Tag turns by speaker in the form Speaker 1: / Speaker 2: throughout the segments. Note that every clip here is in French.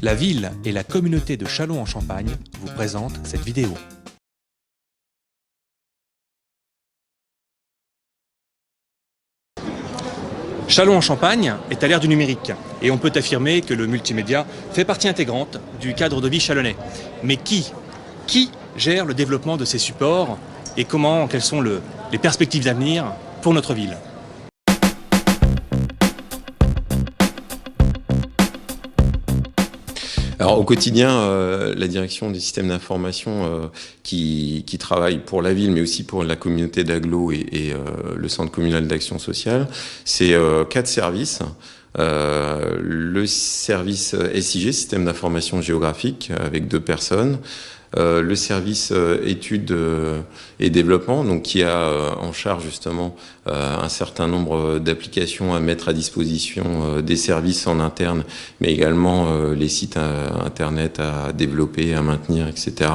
Speaker 1: La ville et la communauté de Châlons-en-Champagne vous présentent cette vidéo. Châlons-en-Champagne est à l'ère du numérique et on peut affirmer que le multimédia fait partie intégrante du cadre de vie chalonnais. Mais qui gère le développement de ces supports et quelles sont les perspectives d'avenir pour notre ville ?
Speaker 2: Alors au quotidien, la direction des systèmes d'information qui travaille pour la ville, mais aussi pour la communauté d'agglo et le centre communal d'action sociale, c'est 4 services. Le service SIG, système d'information géographique, avec 2 personnes. Le service études et développement, donc qui a en charge justement un certain nombre d'applications à mettre à disposition des services en interne, mais également les sites internet à développer, à maintenir, etc.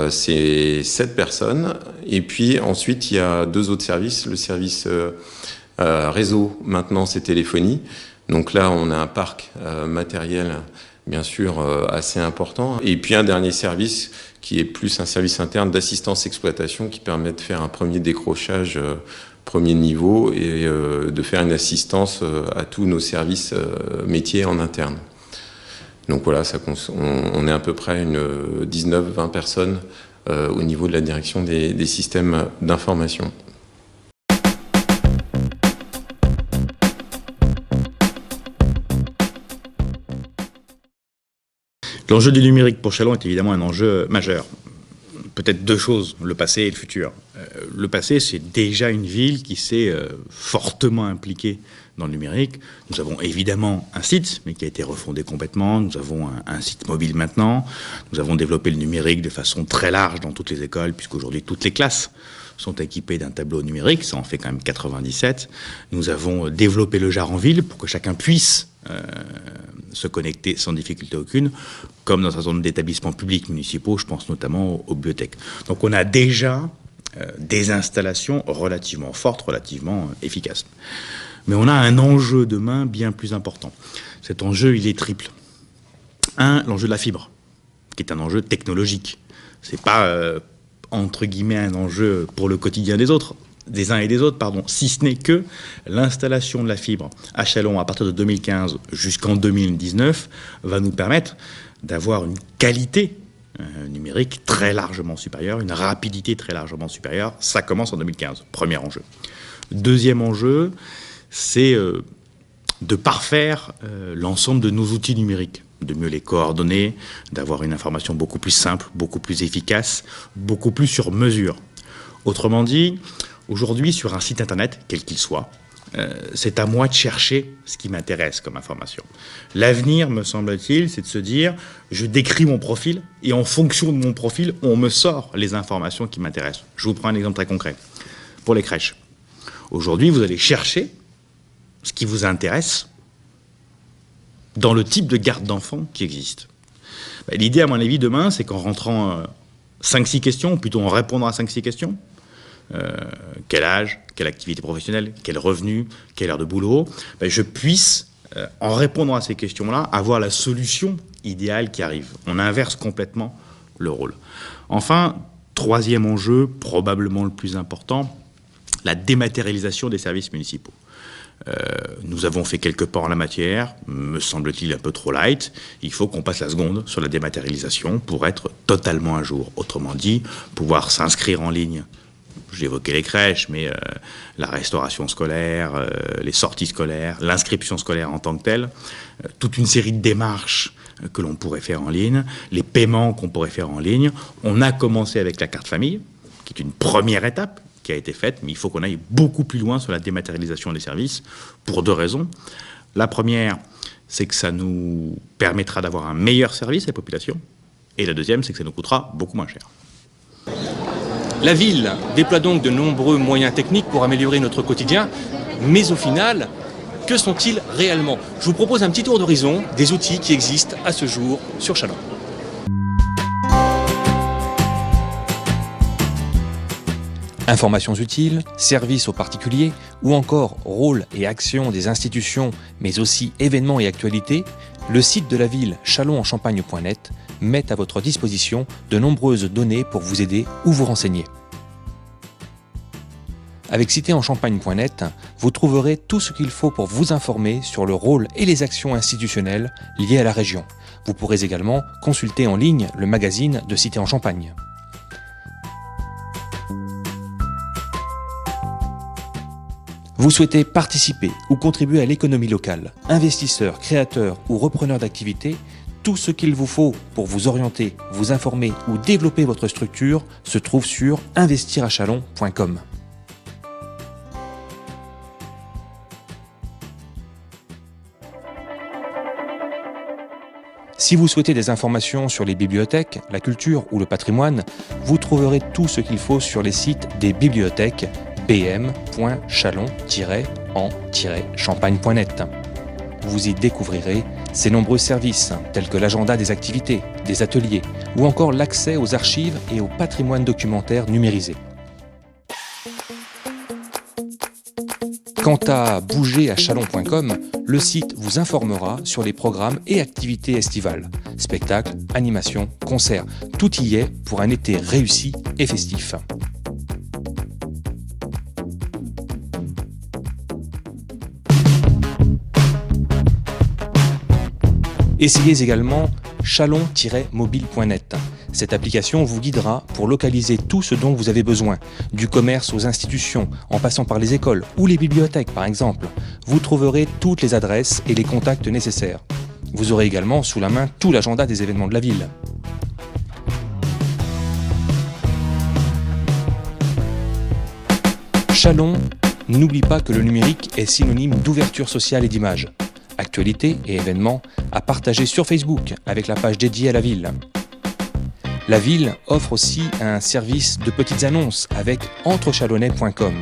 Speaker 2: C'est 7 personnes. Et puis ensuite, il y a 2 autres services. Le service réseau, maintenance et téléphonie. Donc là, on a un parc matériel bien sûr assez important. Et puis un dernier service qui est plus un service interne d'assistance exploitation qui permet de faire un premier décrochage premier niveau et de faire une assistance à tous nos services métiers en interne. Donc voilà, on est à peu près une 19-20 personnes au niveau de la direction des systèmes d'information.
Speaker 3: L'enjeu du numérique pour Châlons est évidemment un enjeu majeur. Peut-être 2 choses, le passé et le futur. Le passé, c'est déjà une ville qui s'est fortement impliquée dans le numérique. Nous avons évidemment un site, mais qui a été refondé complètement. Nous avons un site mobile maintenant. Nous avons développé le numérique de façon très large dans toutes les écoles, puisqu'aujourd'hui toutes les classes sont équipées d'un tableau numérique. Ça en fait quand même 97. Nous avons développé le JAR en ville pour que chacun puisse se connecter sans difficulté aucune, comme dans un certain nombre d'établissements publics municipaux, je pense notamment aux bibliothèques. Donc on a déjà des installations relativement fortes, relativement efficaces. Mais on a un enjeu demain bien plus important. Cet enjeu, il est triple. L'enjeu de la fibre, qui est un enjeu technologique. C'est pas, entre guillemets, un enjeu pour le quotidien des uns et des autres, si ce n'est que l'installation de la fibre à Châlons à partir de 2015 jusqu'en 2019 va nous permettre d'avoir une qualité numérique très largement supérieure, une rapidité très largement supérieure. Ça commence en 2015, premier enjeu. Deuxième enjeu, c'est de parfaire l'ensemble de nos outils numériques, de mieux les coordonner, d'avoir une information beaucoup plus simple, beaucoup plus efficace, beaucoup plus sur mesure. Autrement dit, aujourd'hui, sur un site internet, quel qu'il soit, c'est à moi de chercher ce qui m'intéresse comme information. L'avenir, me semble-t-il, c'est de se dire, je décris mon profil et en fonction de mon profil, on me sort les informations qui m'intéressent. Je vous prends un exemple très concret. Pour les crèches. Aujourd'hui, vous allez chercher ce qui vous intéresse dans le type de garde d'enfants qui existe. L'idée, à mon avis, demain, c'est qu'en rentrant 5-6 questions, ou plutôt en répondant à 5-6 questions, quel âge, quelle activité professionnelle, quel revenu, quelle heure de boulot, je puisse, en répondant à ces questions-là, avoir la solution idéale qui arrive. On inverse complètement le rôle. Enfin, troisième enjeu, probablement le plus important, la dématérialisation des services municipaux. Nous avons fait quelques pas en la matière, me semble-t-il un peu trop light. Il faut qu'on passe la seconde sur la dématérialisation pour être totalement à jour. Autrement dit, pouvoir s'inscrire en ligne. J'ai évoqué les crèches, mais la restauration scolaire, les sorties scolaires, l'inscription scolaire en tant que telle, toute une série de démarches que l'on pourrait faire en ligne, les paiements qu'on pourrait faire en ligne. On a commencé avec la carte famille, qui est une première étape qui a été faite, mais il faut qu'on aille beaucoup plus loin sur la dématérialisation des services pour 2 raisons. La première, c'est que ça nous permettra d'avoir un meilleur service à la population. Et la deuxième, c'est que ça nous coûtera beaucoup moins cher.
Speaker 1: La ville déploie donc de nombreux moyens techniques pour améliorer notre quotidien, mais au final, que sont-ils réellement ? Je vous propose un petit tour d'horizon des outils qui existent à ce jour sur Châlons. Informations utiles, services aux particuliers ou encore rôle et action des institutions, mais aussi événements et actualités, Le site de la ville chalon-en-champagne.net met à votre disposition de nombreuses données pour vous aider ou vous renseigner. Avec citéenchampagne.net, vous trouverez tout ce qu'il faut pour vous informer sur le rôle et les actions institutionnelles liées à la région. Vous pourrez également consulter en ligne le magazine de Cité en Champagne. Vous souhaitez participer ou contribuer à l'économie locale, investisseur, créateur ou repreneur d'activité, tout ce qu'il vous faut pour vous orienter, vous informer ou développer votre structure se trouve sur investirachalon.com. Si vous souhaitez des informations sur les bibliothèques, la culture ou le patrimoine, vous trouverez tout ce qu'il faut sur les sites des bibliothèques bm.chalon-en-champagne.net. Vous y découvrirez ces nombreux services tels que l'agenda des activités, des ateliers ou encore l'accès aux archives et au patrimoine documentaire numérisé. Quant à bougerachalon.com, le site vous informera sur les programmes et activités estivales, spectacles, animations, concerts. Tout y est pour un été réussi et festif. Essayez également chalon-mobile.net. Cette application vous guidera pour localiser tout ce dont vous avez besoin, du commerce aux institutions, en passant par les écoles ou les bibliothèques par exemple. Vous trouverez toutes les adresses et les contacts nécessaires. Vous aurez également sous la main tout l'agenda des événements de la ville. Chalon n'oublie pas que le numérique est synonyme d'ouverture sociale et d'image. Actualités et événements à partager sur Facebook avec la page dédiée à la ville. La ville offre aussi un service de petites annonces avec entrechalonnais.com.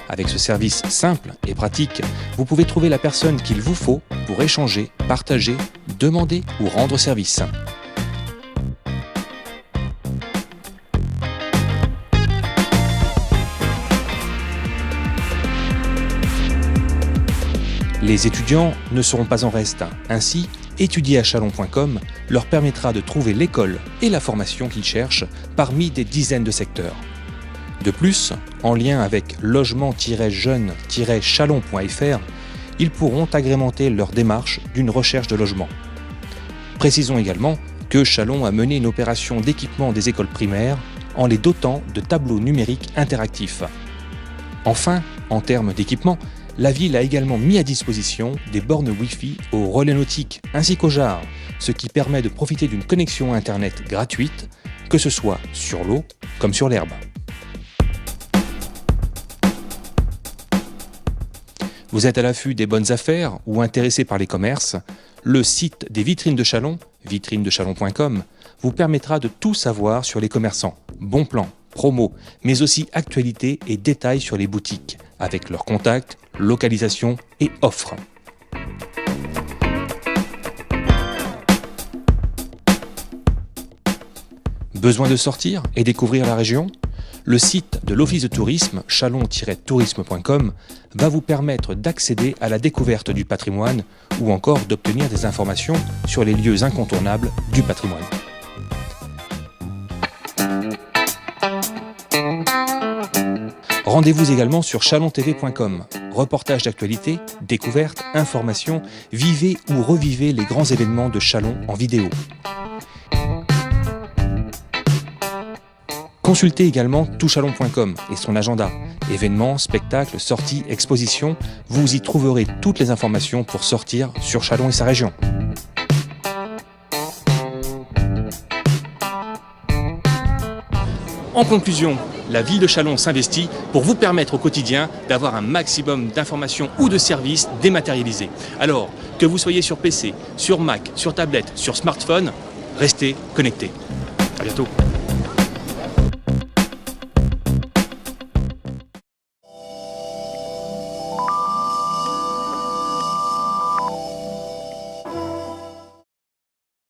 Speaker 1: Avec ce service simple et pratique, vous pouvez trouver la personne qu'il vous faut pour échanger, partager, demander ou rendre service. Les étudiants ne seront pas en reste. Ainsi, étudierachalon.com leur permettra de trouver l'école et la formation qu'ils cherchent parmi des dizaines de secteurs. De plus, en lien avec logement-jeune-chalon.fr, ils pourront agrémenter leur démarche d'une recherche de logement. Précisons également que Chalon a mené une opération d'équipement des écoles primaires en les dotant de tableaux numériques interactifs. Enfin, en termes d'équipement, la ville a également mis à disposition des bornes Wi-Fi au relais nautique ainsi qu'au JAR, ce qui permet de profiter d'une connexion Internet gratuite, que ce soit sur l'eau comme sur l'herbe. Vous êtes à l'affût des bonnes affaires ou intéressé par les commerces, le site des vitrines de Chalon, vitrinedechalon.com, vous permettra de tout savoir sur les commerçants, bons plans, promos, mais aussi actualités et détails sur les boutiques, avec leurs contacts, localisation et offres. Besoin de sortir et découvrir la région ? Le site de l'Office de tourisme, chalon-tourisme.com, va vous permettre d'accéder à la découverte du patrimoine ou encore d'obtenir des informations sur les lieux incontournables du patrimoine. Rendez-vous également sur chalontv.com. Reportages d'actualité, découvertes, informations, vivez ou revivez les grands événements de Chalon en vidéo. Consultez également toutchalon.com et son agenda. Événements, spectacles, sorties, expositions, vous y trouverez toutes les informations pour sortir sur Chalon et sa région. En conclusion, la ville de Chalon s'investit pour vous permettre au quotidien d'avoir un maximum d'informations ou de services dématérialisés. Alors, que vous soyez sur PC, sur Mac, sur tablette, sur smartphone, restez connectés. À bientôt.